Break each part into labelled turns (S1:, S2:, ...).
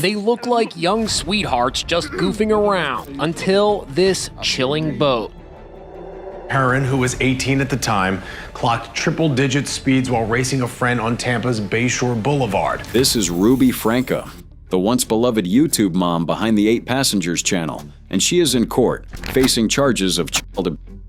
S1: They look like young sweethearts just goofing around until this chilling boat.
S2: Heron, who was 18 at the time, clocked triple-digit speeds while racing a friend on Tampa's Bayshore Boulevard.
S3: This is Ruby Franke, the once beloved YouTube mom behind the 8 Passengers channel, and she is in court, facing charges of child abuse.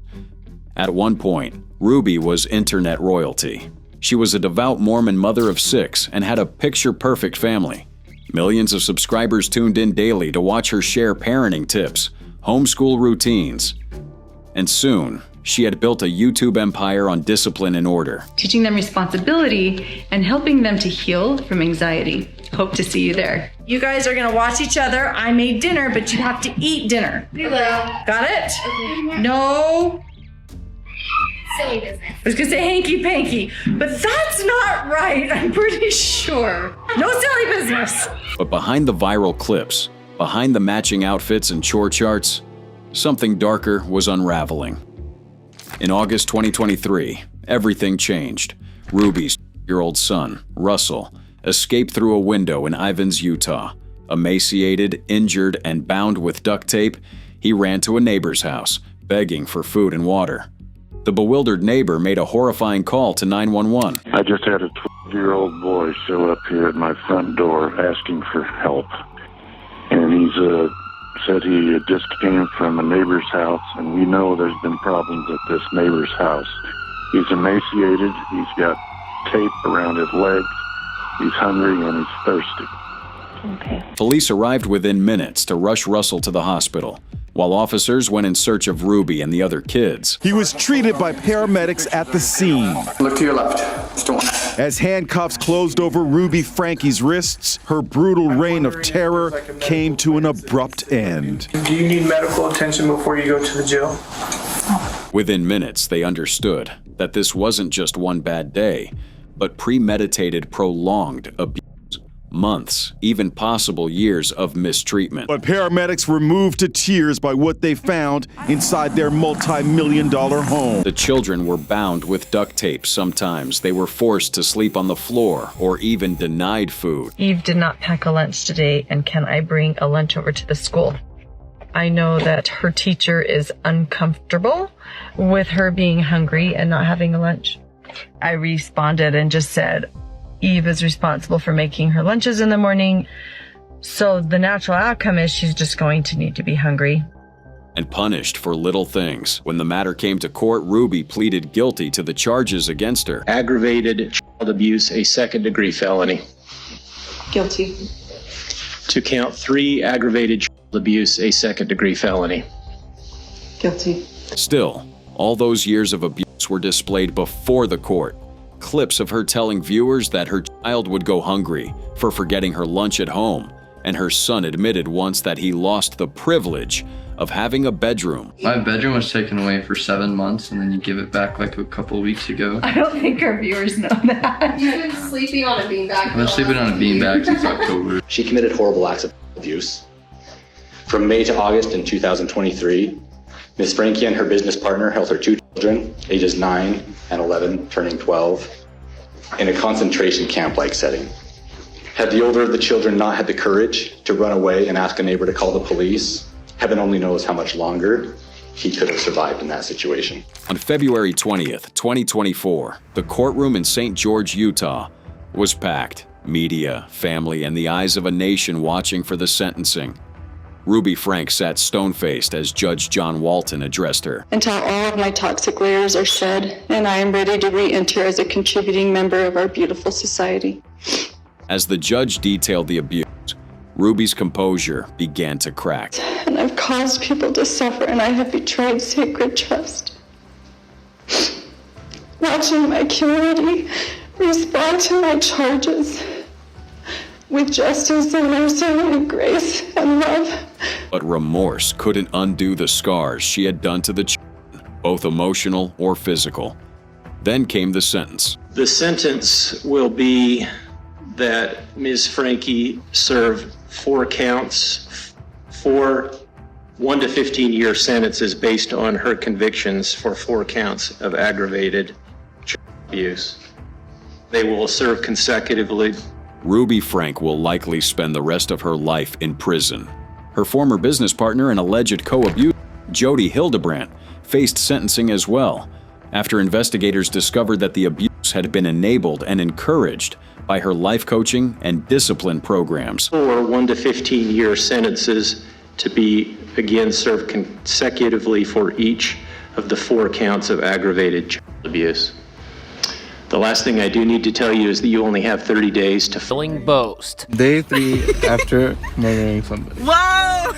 S3: At one point, Ruby was internet royalty. She was a devout Mormon mother of 6 and had a picture-perfect family. Millions of subscribers tuned in daily to watch her share parenting tips, homeschool routines, and soon, she had built a YouTube empire on discipline and order.
S4: Teaching them responsibility and helping them to heal from anxiety. Hope to see you there. You guys are gonna watch each other. I made dinner, but you have to eat dinner.
S5: Hello.
S4: Got it?
S5: Okay.
S4: No.
S5: Silly business.
S4: I was gonna say hanky-panky, but that's not right, I'm pretty sure. No silly business.
S3: But behind the viral clips, behind the matching outfits and chore charts, something darker was unraveling. In August 2023, everything changed. Ruby's 8-year-old son, Russell, escaped through a window in Ivins, Utah. Emaciated, injured, and bound with duct tape, he ran to a neighbor's house, begging for food and water. The bewildered neighbor made a horrifying call to 911.
S6: I just had a 12-year-old boy show up here at my front door asking for help. And he's said he just came from a neighbor's house, and we know there's been problems at this neighbor's house. He's emaciated, he's got tape around his legs, he's hungry, and he's thirsty.
S4: Okay.
S3: Police arrived within minutes to rush Russell to the hospital, while officers went in search of Ruby and the other kids.
S7: He was treated by paramedics at the scene.
S8: Look to your left. Storm.
S7: As handcuffs closed over Ruby Franke's wrists, her brutal reign of terror came to an abrupt end.
S9: Do you need medical attention before you go to the jail?
S3: Within minutes, they understood that this wasn't just one bad day, but premeditated, prolonged abuse. Months, even possible years of mistreatment.
S7: But paramedics were moved to tears by what they found inside their multi-million-dollar home.
S3: The children were bound with duct tape. Sometimes they were forced to sleep on the floor or even denied food.
S10: Eve did not pack a lunch today, and can I bring a lunch over to the school? I know that her teacher is uncomfortable with her being hungry and not having a lunch. I responded and just said, Eve is responsible for making her lunches in the morning, so the natural outcome is she's just going to need to be hungry.
S3: And punished for little things. When the matter came to court, Ruby pleaded guilty to the charges against her.
S8: Aggravated child abuse, a second-degree felony.
S4: Guilty.
S8: To count 3, aggravated child abuse, a second-degree felony.
S4: Guilty.
S3: Still, all those years of abuse were displayed before the court. Clips of her telling viewers that her child would go hungry for forgetting her lunch at home, and her son admitted once that he lost the privilege of having a bedroom.
S11: My bedroom was taken away for 7 months, and then you give it back like a couple weeks ago.
S4: I don't think our viewers know that.
S5: You've been sleeping on a beanbag.
S11: I've been sleeping on a beanbag since October.
S12: She committed horrible acts of abuse. From May to August in 2023, Ms. Franke and her business partner held her 2 children, ages 9 and 11, turning 12, in a concentration camp-like setting. Had the older of the children not had the courage to run away and ask a neighbor to call the police, heaven only knows how much longer he could have survived in that situation.
S3: On February 20th, 2024, the courtroom in St. George, Utah, was packed. Media, family, and the eyes of a nation watching for the sentencing. Ruby Franke sat stone-faced as Judge John Walton addressed her.
S13: Until all of my toxic layers are shed, and I am ready to re-enter as a contributing member of our beautiful society.
S3: As the judge detailed the abuse, Ruby's composure began to crack.
S13: And I've caused people to suffer, and I have betrayed sacred trust. Watching my community respond to my charges with justice and mercy and grace and love.
S3: But remorse couldn't undo the scars she had done to the children, both emotional or physical. Then came the sentence.
S8: The sentence will be that Ms. Franke serve 4 counts, 4 1 to 15-year sentences based on her convictions for 4 counts of aggravated child abuse. They will serve consecutively
S3: Ruby Frank will likely spend the rest of her life in prison. Her former business partner and alleged co-abuser, Jody Hildebrandt, faced sentencing as well, after investigators discovered that the abuse had been enabled and encouraged by her life coaching and discipline programs.
S8: 1 to 15 year sentences to be again served consecutively for each of the 4 counts of aggravated child abuse. The last thing I do need to tell you is that you only have 30 days to
S1: boast.
S14: Day 3 after murdering somebody.
S10: Whoa!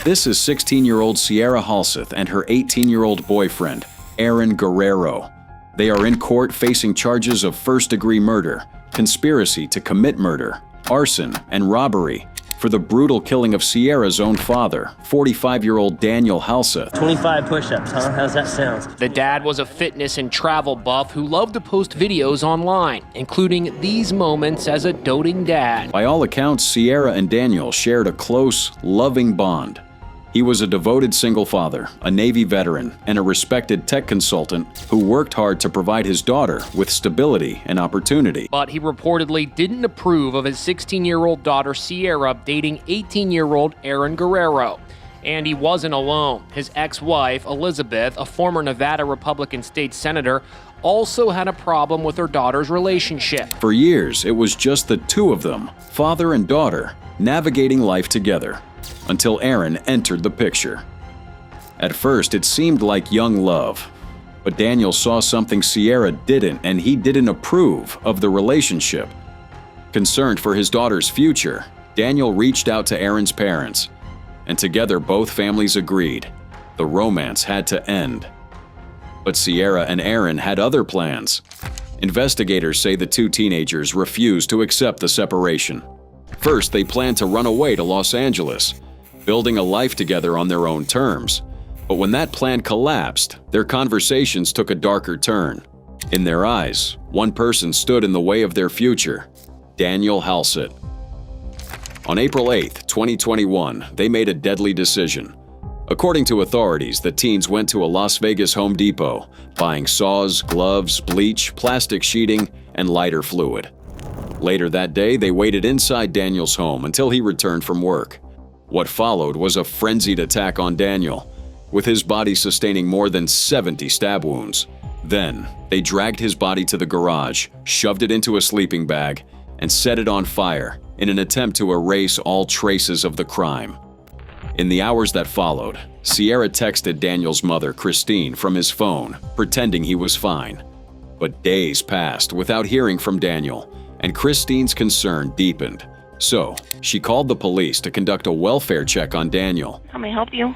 S3: This is 16-year-old Sierra Halseth and her 18-year-old boyfriend, Aaron Guerrero. They are in court facing charges of first-degree murder, conspiracy to commit murder, arson, and robbery for the brutal killing of Sierra's own father, 45-year-old Daniel Halseth.
S15: 25 push-ups, huh? How's that sound?
S1: The dad was a fitness and travel buff who loved to post videos online, including these moments as a doting dad.
S3: By all accounts, Sierra and Daniel shared a close, loving bond. He was a devoted single father, a Navy veteran, and a respected tech consultant who worked hard to provide his daughter with stability and opportunity.
S1: But he reportedly didn't approve of his 16-year-old daughter Sierra dating 18-year-old Aaron Guerrero. And he wasn't alone. His ex-wife, Elizabeth, a former Nevada Republican state senator, also had a problem with her daughter's relationship.
S3: For years, it was just the two of them, father and daughter, navigating life together, until Aaron entered the picture. At first, it seemed like young love, but Daniel saw something Sierra didn't, and he didn't approve of the relationship. Concerned for his daughter's future, Daniel reached out to Aaron's parents, and together both families agreed the romance had to end. But Sierra and Aaron had other plans. Investigators say the two teenagers refused to accept the separation. First, they planned to run away to Los Angeles, building a life together on their own terms. But when that plan collapsed, their conversations took a darker turn. In their eyes, one person stood in the way of their future, Daniel Halseth. On April 8, 2021, they made a deadly decision. According to authorities, the teens went to a Las Vegas Home Depot, buying saws, gloves, bleach, plastic sheeting, and lighter fluid. Later that day, they waited inside Daniel's home until he returned from work. What followed was a frenzied attack on Daniel, with his body sustaining more than 70 stab wounds. Then, they dragged his body to the garage, shoved it into a sleeping bag, and set it on fire in an attempt to erase all traces of the crime. In the hours that followed, Sierra texted Daniel's mother, Christine, from his phone, pretending he was fine. But days passed without hearing from Daniel, and Christine's concern deepened. So, she called the police to conduct a welfare check on Daniel.
S16: How may I help you?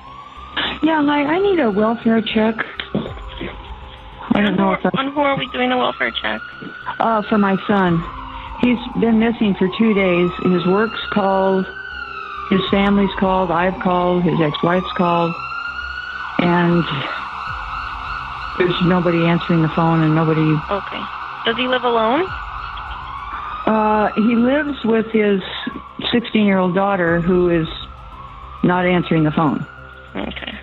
S17: Yeah, hi, I need a welfare check. I don't know if
S16: On who are we doing a welfare check?
S17: for my son. He's been missing for 2 days. His work's called, his family's called, I've called, his ex-wife's called, and there's nobody answering the phone and nobody...
S16: Okay. Does he live alone?
S17: He lives with his 16-year-old daughter who is not answering the phone.
S16: Okay.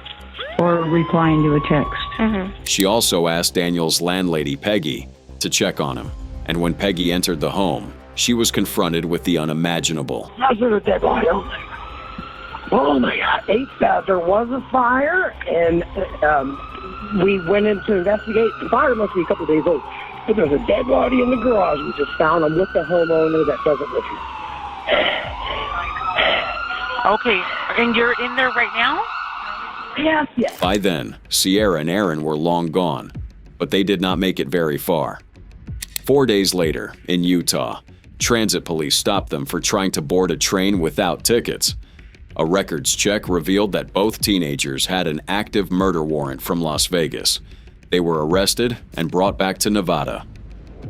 S17: Or replying to a text.
S3: She also asked Daniel's landlady, Peggy, to check on him. And when Peggy entered the home, she was confronted with the unimaginable.
S18: How's there a dead body? Oh my God! There was a fire, and we went in to investigate. The fire must be a couple days old. But there's a dead body in the garage. We just found him with the homeowner that doesn't live here.
S16: Okay. And you're in there right now?
S18: Yes.
S3: By then, Sierra and Aaron were long gone, but they did not make it very far. 4 days later, in Utah, transit police stopped them for trying to board a train without tickets. A records check revealed that both teenagers had an active murder warrant from Las Vegas. They were arrested and brought back to Nevada.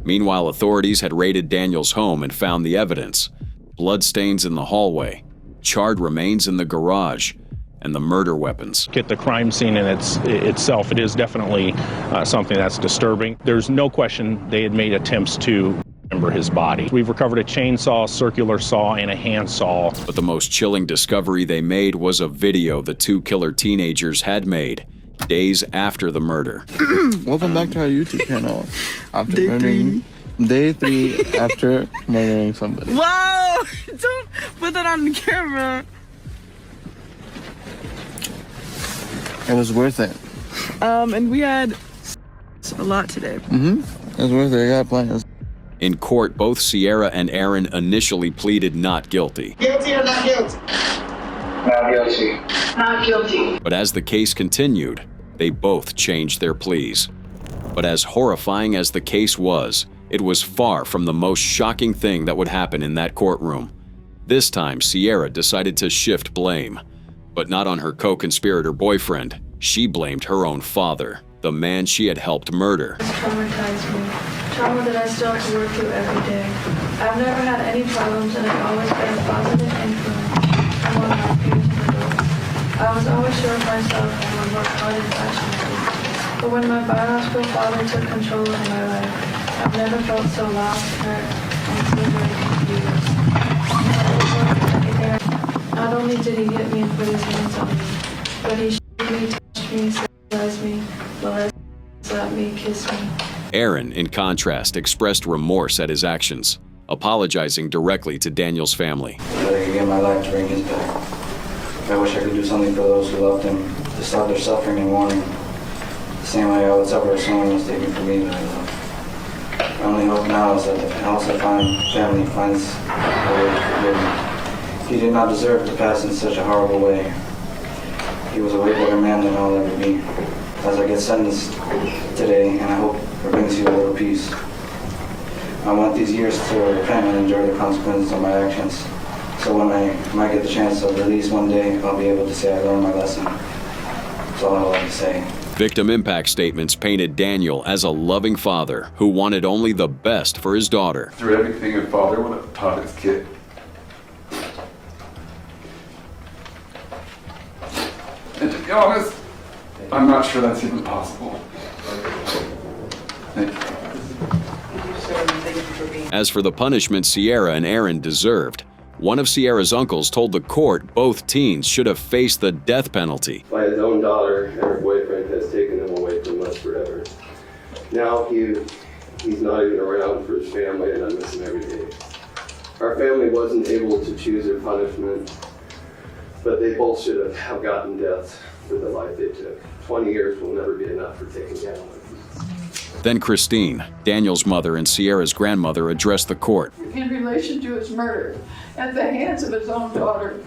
S3: Meanwhile, authorities had raided Daniel's home and found the evidence: bloodstains in the hallway, charred remains in the garage, and the murder weapons.
S19: At the crime scene in itself, it is definitely something that's disturbing. There's no question they had made attempts to dismember his body. We've recovered a chainsaw, circular saw, and a handsaw.
S3: But the most chilling discovery they made was a video the two killer teenagers had made days after the murder.
S14: Welcome back to our YouTube channel. After murdering Day 3 after murdering somebody.
S10: Whoa! Don't put that on the camera.
S14: It was worth it.
S10: And we had a lot today.
S14: It was worth it. I got plans.
S3: In court, both Sierra and Aaron initially pleaded not guilty.
S18: Guilty or not guilty? Not guilty.
S13: Not guilty.
S3: But as the case continued, they both changed their pleas. But as horrifying as the case was, it was far from the most shocking thing that would happen in that courtroom. This time, Sierra decided to shift blame, but not on her co-conspirator boyfriend. She blamed her own father, the man she had helped murder.
S4: It's traumatized me. Trauma that I still have to work through every day. I've never had any problems, and I've always been a positive influence on one of my peers and adults. I was always sure of myself and would work hard and passionately. But when my biological father took control of my life, I've never felt so lost, hurt, and so very confused. Not only did he hit me and put his hands on me, but he shook me, touched me, sexualized me, molested me, slapped me, kissed me.
S3: Aaron, in contrast, expressed remorse at his actions, apologizing directly to Daniel's family.
S20: I could get my life to bring his back. I wish I could do something for those who loved him, to stop their suffering and mourning, the same way I would suffer if someone was taken from me that I love. My only hope now is that the house I find family finds a way to forgive me. He did not deserve to pass in such a horrible way. He was a way better man than I'll ever be. As I get sentenced today, and I hope it brings you a little peace. I want these years to repent and enjoy the consequences of my actions. So when I might get the chance of release one day, I'll be able to say I learned my lesson. That's all I have to say.
S3: Victim impact statements painted Daniel as a loving father who wanted only the best for his daughter.
S21: Through everything a father would have taught his kid. And to be honest, I'm not sure that's even possible. Thank you.
S3: As for the punishment Sierra and Aaron deserved, one of Sierra's uncles told the court both teens should have faced the death penalty.
S22: By his own daughter and her boyfriend has taken him away from us forever. Now he's not even around for his family, and I miss him every day. Our family wasn't able to choose their punishment, but they both should have gotten death for the life they took. 20 years will never be enough for taking down life.
S3: Then Christine, Daniel's mother and Sierra's grandmother, addressed the court.
S23: In relation to his murder at the hands of his own daughter,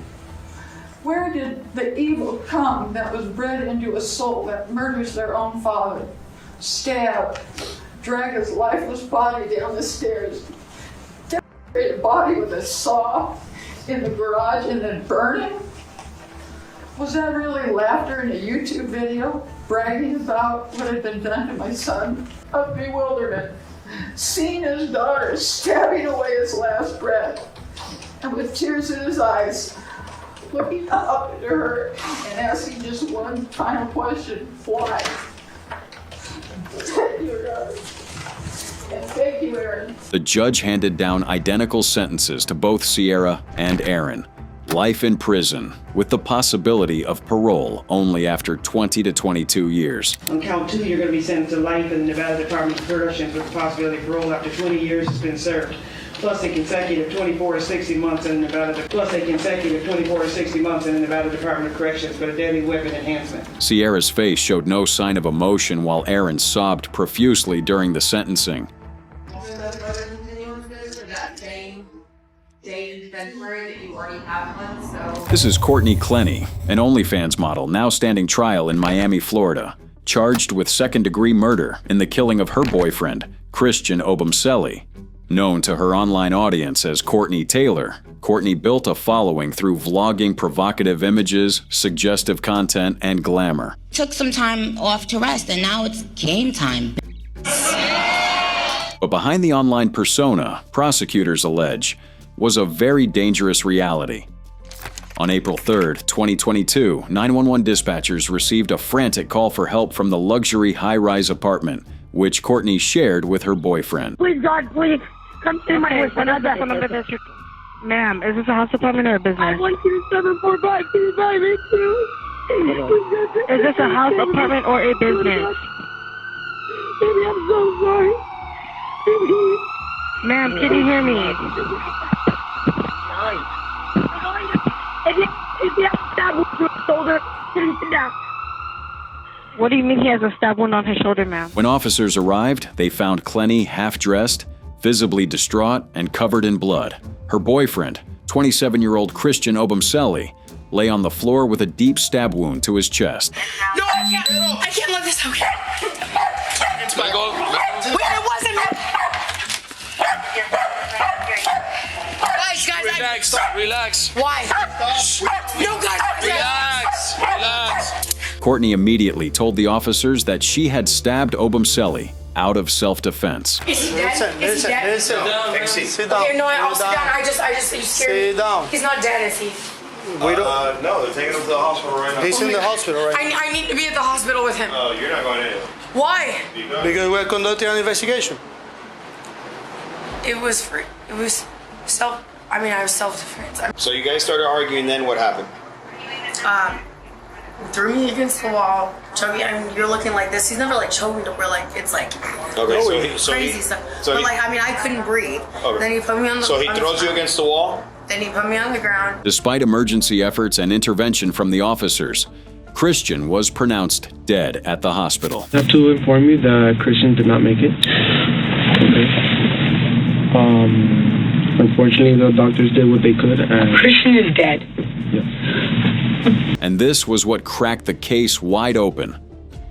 S23: where did the evil come that was bred into a soul that murders their own father? Stab, drag his lifeless body down the stairs, decorate a body with a saw in the garage and then burn him? Was that really laughter in a YouTube video, bragging about what had been done to my son? Of bewilderment, seeing his daughter stabbing away his last breath, and with tears in his eyes, looking up at her and asking just one final question: why? Thank you, God. And thank you, Aaron.
S3: The judge handed down identical sentences to both Sierra and Aaron. Life in prison, with the possibility of parole only after 20 to 22 years.
S24: On count 2, you're going to be sentenced to life in the Nevada Department of Corrections with the possibility of parole after 20 years has been served, plus a consecutive 24 to 60 months in Nevada, Department of Corrections for a deadly weapon enhancement.
S3: Sierra's face showed no sign of emotion while Aaron sobbed profusely during the sentencing. This is Courtney Clenny, an OnlyFans model now standing trial in Miami, Florida, charged with second-degree murder in the killing of her boyfriend, Christian Obumseli. Known to her online audience as Courtney Taylor, Courtney built a following through vlogging provocative images, suggestive content, and glamour.
S25: Took some time off to rest, and now it's game time.
S3: But behind the online persona, prosecutors allege, was a very dangerous reality. On April 3rd, 2022, 911 dispatchers received a frantic call for help from the luxury high-rise apartment, which Courtney shared with her boyfriend.
S26: Please, God, please, come to my boyfriend. Ma'am, is this a house apartment or a business? I want you to 745-2582. Is this a house apartment or a business?
S13: Baby, I'm so sorry. Baby.
S26: Ma'am, can you hear me? What do you mean he has a stab wound on his shoulder, ma'am?
S3: When officers arrived, they found Clenny half-dressed, visibly distraught, and covered in blood. Her boyfriend, 27-year-old Christian Obumseli, lay on the floor with a deep stab wound to his chest.
S2: No, I can't let this okay. Wait, it wasn't. Guys,
S5: Relax.
S2: Why? No, guys.
S5: Relax.
S3: Courtney immediately told the officers that she had stabbed Obumseli out of self-defense.
S2: Is he dead? Is he dead?
S5: Sit down.
S2: Sit down. Okay, no, I'll sit down. I just, you scared me.
S5: Sit down.
S2: He's not dead, is he?
S5: We don't. No, they're taking him to the hospital right now. He's in the hospital right now.
S2: I need to be at the hospital with him.
S5: No, you're not going anywhere.
S2: Why?
S5: Because we're conducting an investigation.
S2: It was self-defense.
S5: So you guys started arguing, then what happened?
S2: Threw me against the wall, choked me. I mean, you're looking like this. He's never like choked me to where like it's like crazy stuff. But like I couldn't breathe.
S5: Okay.
S2: Then he put me on the.
S5: So he throws you against the wall.
S2: Then he put me on the ground.
S3: Despite emergency efforts and intervention from the officers, Christian was pronounced dead at the hospital.
S6: I have to inform you that Christian did not make it. Okay. Unfortunately, the doctors did what they could. And
S2: Christian is dead.
S6: Yes.
S3: And this was what cracked the case wide open.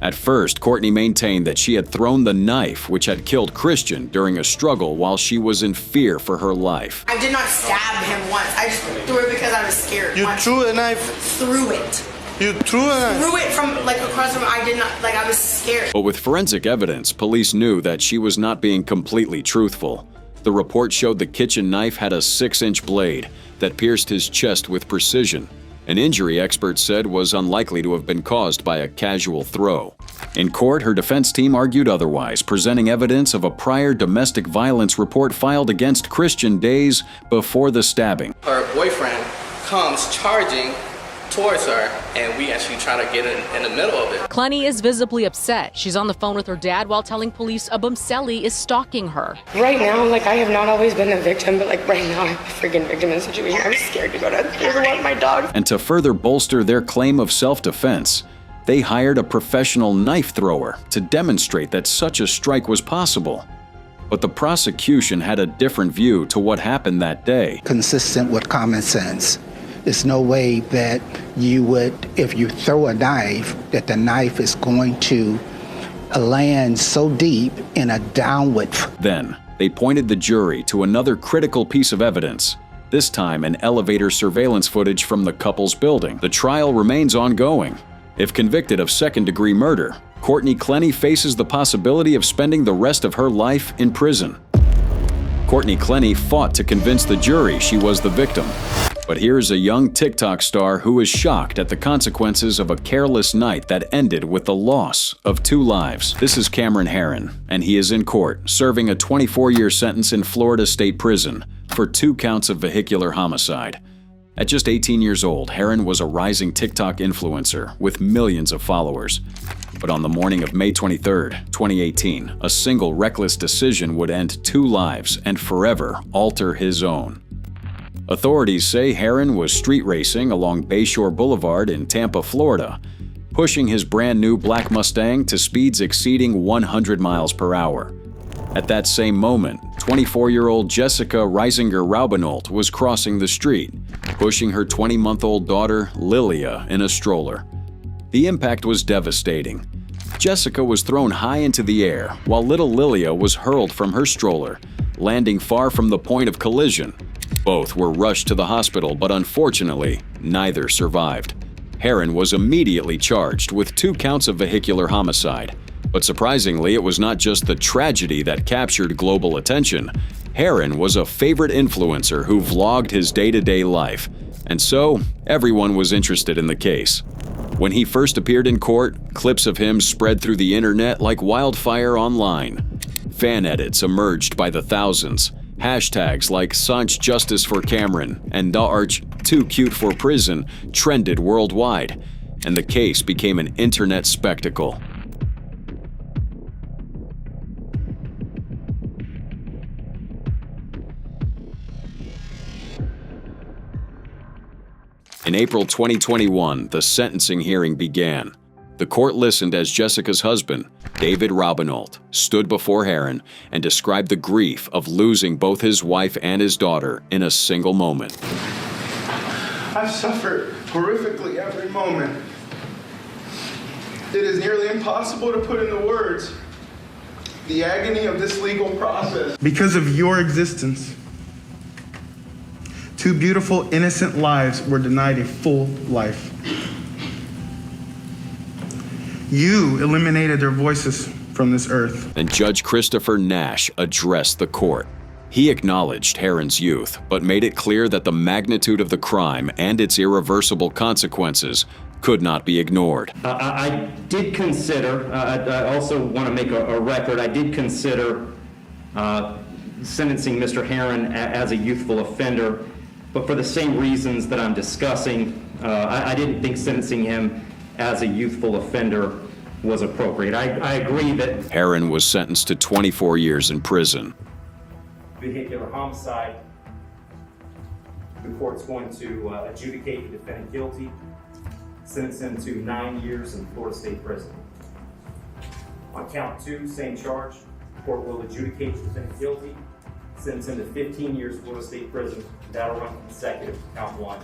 S3: At first, Courtney maintained that she had thrown the knife which had killed Christian during a struggle while she was in fear for her life.
S2: I did not stab him once. I just threw it because I was scared.
S5: You threw a knife?
S2: Threw it.
S5: You threw a knife?
S2: Threw it from like across the room. I did not, like I was scared.
S3: But with forensic evidence, police knew that she was not being completely truthful. The report showed the kitchen knife had a 6-inch blade that pierced his chest with precision, an injury experts said was unlikely to have been caused by a casual throw. In court, her defense team argued otherwise, presenting evidence of a prior domestic violence report filed against Christian days before the stabbing.
S7: Her boyfriend comes charging towards her, and we actually try to get in the middle of it.
S9: Clenny is visibly upset. She's on the phone with her dad while telling police Obumseli is stalking her.
S2: Right now, like I have not always been a victim, but like right now I'm a freaking victim in the situation. I'm scared to go to my dog.
S3: And to further bolster their claim of self-defense, they hired a professional knife thrower to demonstrate that such a strike was possible. But the prosecution had a different view to what happened that day.
S11: Consistent with common sense. There's no way that you would, if you throw a knife, that the knife is going to land so deep in a downward.
S3: Then, they pointed the jury to another critical piece of evidence, this time an elevator surveillance footage from the couple's building. The trial remains ongoing. If convicted of second-degree murder, Courtney Clenny faces the possibility of spending the rest of her life in prison. Courtney Clenny fought to convince the jury she was the victim. But here's a young TikTok star who is shocked at the consequences of a careless night that ended with the loss of 2 lives. This is Cameron Herron, and he is in court, serving a 24-year sentence in Florida State Prison for 2 counts of vehicular homicide. At just 18 years old, Herron was a rising TikTok influencer with millions of followers. But on the morning of May 23, 2018, a single reckless decision would end 2 lives and forever alter his own. Authorities say Herron was street racing along Bayshore Boulevard in Tampa, Florida, pushing his brand new black Mustang to speeds exceeding 100 miles per hour. At that same moment, 24-year-old Jessica Reisinger-Raubenold was crossing the street, pushing her 20-month-old daughter, Lilia, in a stroller. The impact was devastating. Jessica was thrown high into the air, while little Lilia was hurled from her stroller, landing far from the point of collision. Both were rushed to the hospital, but unfortunately, neither survived. Herron was immediately charged with 2 counts of vehicular homicide. But surprisingly, it was not just the tragedy that captured global attention. Herron was a favorite influencer who vlogged his day-to-day life, and so everyone was interested in the case. When he first appeared in court, clips of him spread through the internet like wildfire online. Fan edits emerged by the thousands. Hashtags like "Sanch Justice for Cameron" and "Da Arch Too Cute for Prison" trended worldwide, and the case became an internet spectacle. In April 2021, the sentencing hearing began. The court listened as Jessica's husband, David Robinault, stood before Herron and described the grief of losing both his wife and his daughter in a single moment.
S1: I've suffered horrifically every moment. It is nearly impossible to put into words the agony of this legal process. Because of your existence, 2 beautiful, innocent lives were denied a full life. You eliminated their voices from this earth.
S3: And Judge Christopher Nash addressed the court. He acknowledged Herron's youth, but made it clear that the magnitude of the crime and its irreversible consequences could not be ignored.
S8: I did consider, I also want to make a record, I did consider sentencing Mr. Herron as a youthful offender, but for the same reasons that I'm discussing, I didn't think sentencing him as a youthful offender was appropriate. I agree that
S3: Herron was sentenced to 24 years in prison.
S8: Vehicular homicide, the court's going to adjudicate the defendant guilty, sentence him to 9 years in Florida State Prison. On count 2, same charge, the court will adjudicate the defendant guilty, sentence him to 15 years Florida State Prison. That'll run consecutive to count 1.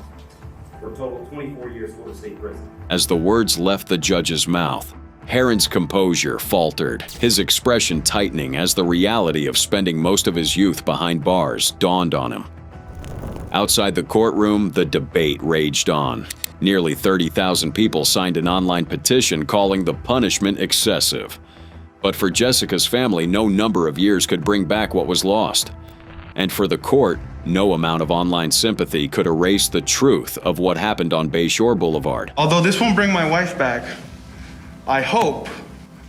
S8: For a total of 24 years Florida State Prison.
S3: As the words left the judge's mouth, Herron's composure faltered, his expression tightening as the reality of spending most of his youth behind bars dawned on him. Outside the courtroom, the debate raged on. Nearly 30,000 people signed an online petition calling the punishment excessive. But for Jessica's family, no number of years could bring back what was lost. And for the court, no amount of online sympathy could erase the truth of what happened on Bayshore Boulevard.
S1: Although this won't bring my wife back, I hope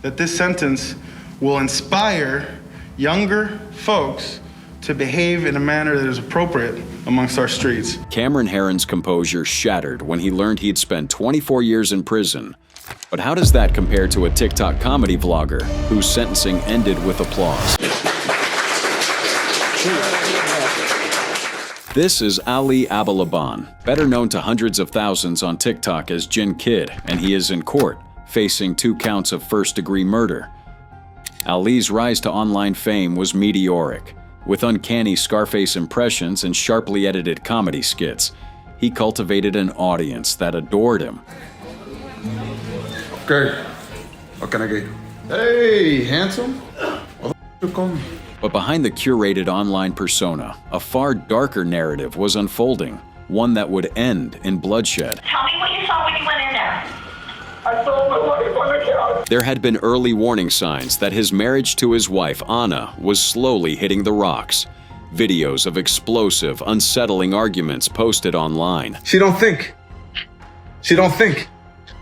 S1: that this sentence will inspire younger folks to behave in a manner that is appropriate amongst our streets.
S3: Cameron Herron's composure shattered when he learned he'd spent 24 years in prison. But how does that compare to a TikTok comedy vlogger whose sentencing ended with applause? This is Ali Abalaban, better known to hundreds of thousands on TikTok as Jin Kid, and he is in court, facing 2 counts of first-degree murder. Ali's rise to online fame was meteoric. With uncanny Scarface impressions and sharply edited comedy skits, he cultivated an audience that adored him.
S12: Okay, what can I get? Hey, handsome.
S3: But behind the curated online persona, a far darker narrative was unfolding, one that would end in bloodshed.
S15: Tell me what you saw when you went in there. I saw my wife on the couch.
S3: There had been early warning signs that his marriage to his wife, Anna, was slowly hitting the rocks. Videos of explosive, unsettling arguments posted online.
S12: She don't think. She don't think.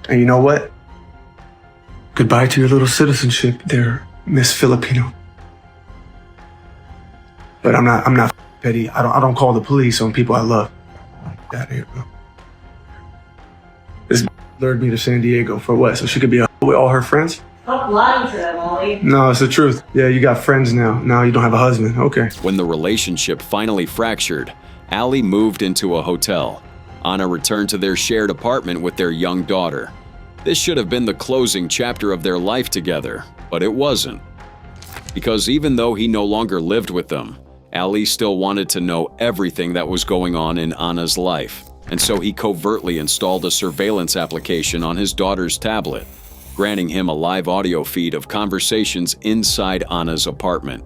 S12: And you know what? Goodbye to your little citizenship there, Miss Filipino. But I'm not petty. I don't call the police on people I love. Get out of here, bro. This lured me to San Diego for what? So she could be with all her friends?
S16: Stop lying to them, Ollie.
S12: No, it's the truth. Yeah, you got friends now. Now you don't have a husband. Okay.
S3: When the relationship finally fractured, Ali moved into a hotel. Anna returned to their shared apartment with their young daughter. This should have been the closing chapter of their life together, but it wasn't. Because even though he no longer lived with them, Ali still wanted to know everything that was going on in Anna's life, and so he covertly installed a surveillance application on his daughter's tablet, granting him a live audio feed of conversations inside Anna's apartment.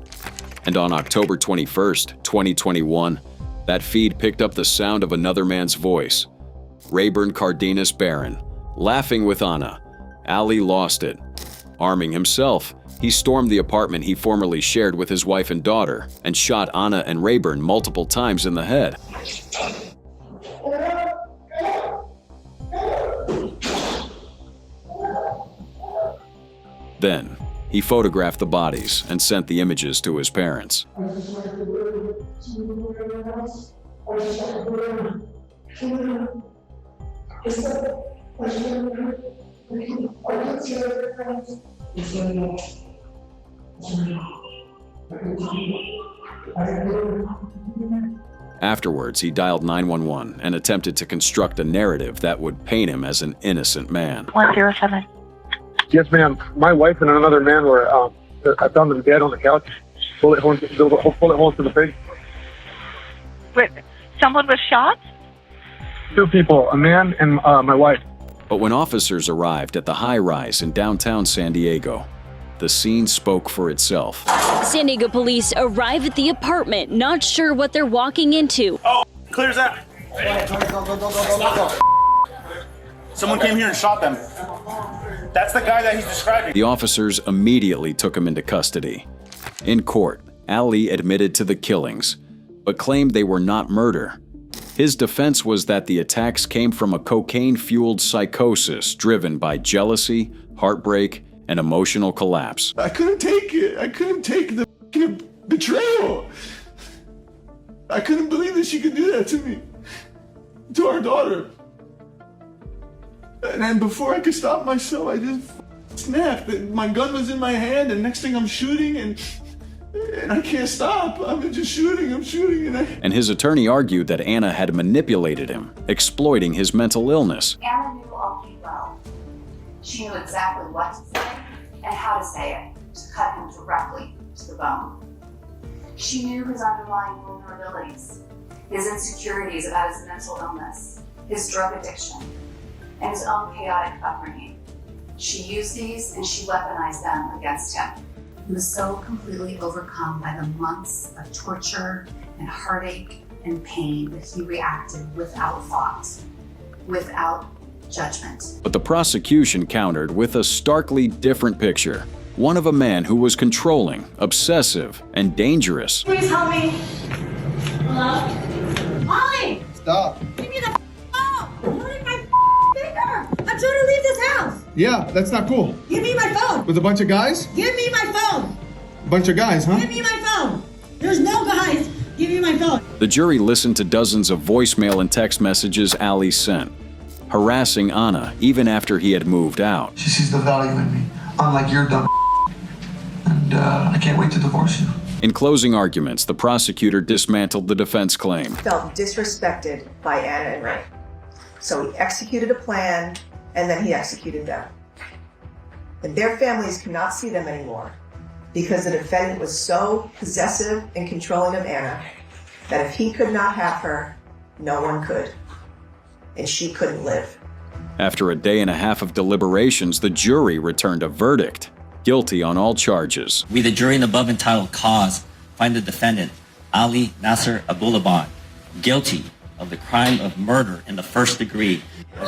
S3: And on October 21st, 2021, that feed picked up the sound of another man's voice, Rayburn Cardenas Barron, laughing with Anna. Ali lost it. Arming himself, he stormed the apartment he formerly shared with his wife and daughter and shot Anna and Rayburn multiple times in the head. Then, he photographed the bodies and sent the images to his parents. Afterwards, he dialed 911 and attempted to construct a narrative that would paint him as an innocent man.
S26: 107.
S12: Yes, ma'am. My wife and another man were, I found them dead on the couch. Bullet holes to the face.
S26: Wait, someone was shot?
S12: 2 people, a man and my wife.
S3: But when officers arrived at the high-rise in downtown San Diego, the scene spoke for itself.
S4: San Diego police arrive at the apartment, not sure what they're walking into.
S5: Oh, clears out. Someone came here and shot them. That's the guy that he's describing.
S3: The officers immediately took him into custody. In court, Ali admitted to the killings, but claimed they were not murder. His defense was that the attacks came from a cocaine-fueled psychosis driven by jealousy, heartbreak, and emotional collapse.
S1: I couldn't take it. I couldn't take the betrayal. I couldn't believe that she could do that to me, to our daughter. And then before I could stop myself, I just snapped. My gun was in my hand, and next thing I'm shooting, and I can't stop. I'm just shooting, I'm shooting.
S3: And his attorney argued that Anna had manipulated him, exploiting his mental illness.
S10: Anna knew all too well. She knew exactly what to say and how to say it to cut him directly to the bone. She knew his underlying vulnerabilities, his insecurities about his mental illness, his drug addiction, and his own chaotic upbringing. She used these and she weaponized them against him. He was so completely overcome by the months of torture and heartache and pain that he reacted without thought, without judgment.
S3: But the prosecution countered with a starkly different picture. One of a man who was controlling, obsessive, and dangerous.
S14: Please help me. Hello? Molly!
S1: Stop.
S14: Give me the phone! I'm hurting my finger! I'm trying to leave this house!
S1: Yeah, that's not cool.
S14: Give me my phone!
S1: With a bunch of guys?
S14: Give me my phone!
S1: A bunch of guys, huh?
S14: Give me my phone! There's no guys! Give me my phone!
S3: The jury listened to dozens of voicemail and text messages Ali sent, harassing Anna even after he had moved out.
S12: She sees the value in me, unlike your dumb and I can't wait to divorce you.
S3: In closing arguments, the prosecutor dismantled the defense claim.
S17: Felt disrespected by Anna and Ray. So he executed a plan, and then he executed them. And their families cannot see them anymore because the defendant was so possessive and controlling of Anna that if he could not have her, no one could. And she couldn't live.
S3: After a day and a half of deliberations, the jury returned a verdict. Guilty on all charges.
S18: We, the jury in the above entitled cause, find the defendant, Ali Nasser Abulaban, guilty of the crime of murder in the first degree of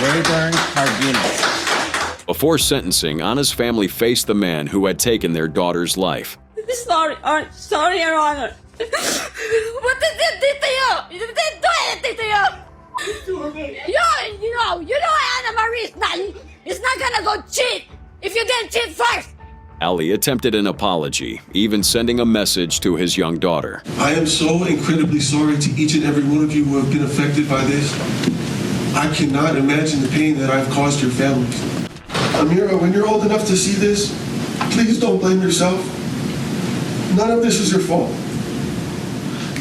S18: Rayburn Cardenas.
S3: Before sentencing, Anna's family faced the man who had taken their daughter's life.
S14: Sorry, Your Honor. What did they do to you? They didn't do anything to you. You know Anna Marie is not gonna go cheat if you didn't cheat first.
S3: Ali attempted an apology, even sending a message to his young daughter.
S19: I am so incredibly sorry to each and every one of you who have been affected by this. I cannot imagine the pain that I've caused your families. Amira, when you're old enough to see this, please don't blame yourself. None of this is your fault.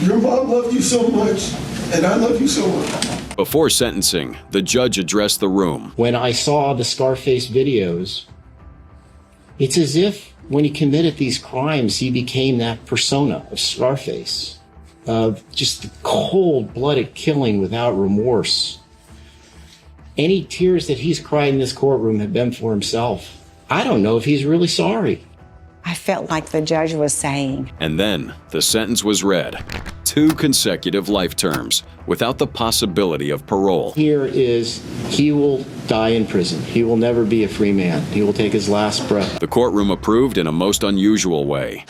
S19: Your mom loved you so much, and I love you so much.
S3: Before sentencing, the judge addressed the room.
S27: When I saw the Scarface videos, it's as if when he committed these crimes, he became that persona of Scarface, of just the cold-blooded killing without remorse. Any tears that he's cried in this courtroom have been for himself. I don't know if he's really sorry.
S28: I felt like the judge was saying.
S3: And then the sentence was read. 2 consecutive life terms, without the possibility of parole.
S27: Here is, he will die in prison. He will never be a free man. He will take his last breath.
S3: The courtroom approved in a most unusual way.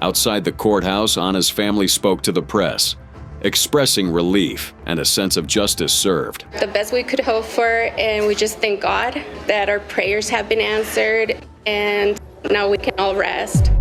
S3: Outside the courthouse, Anna's family spoke to the press, expressing relief and a sense of justice served.
S29: The best we could hope for, and we just thank God that our prayers have been answered, and now we can all rest.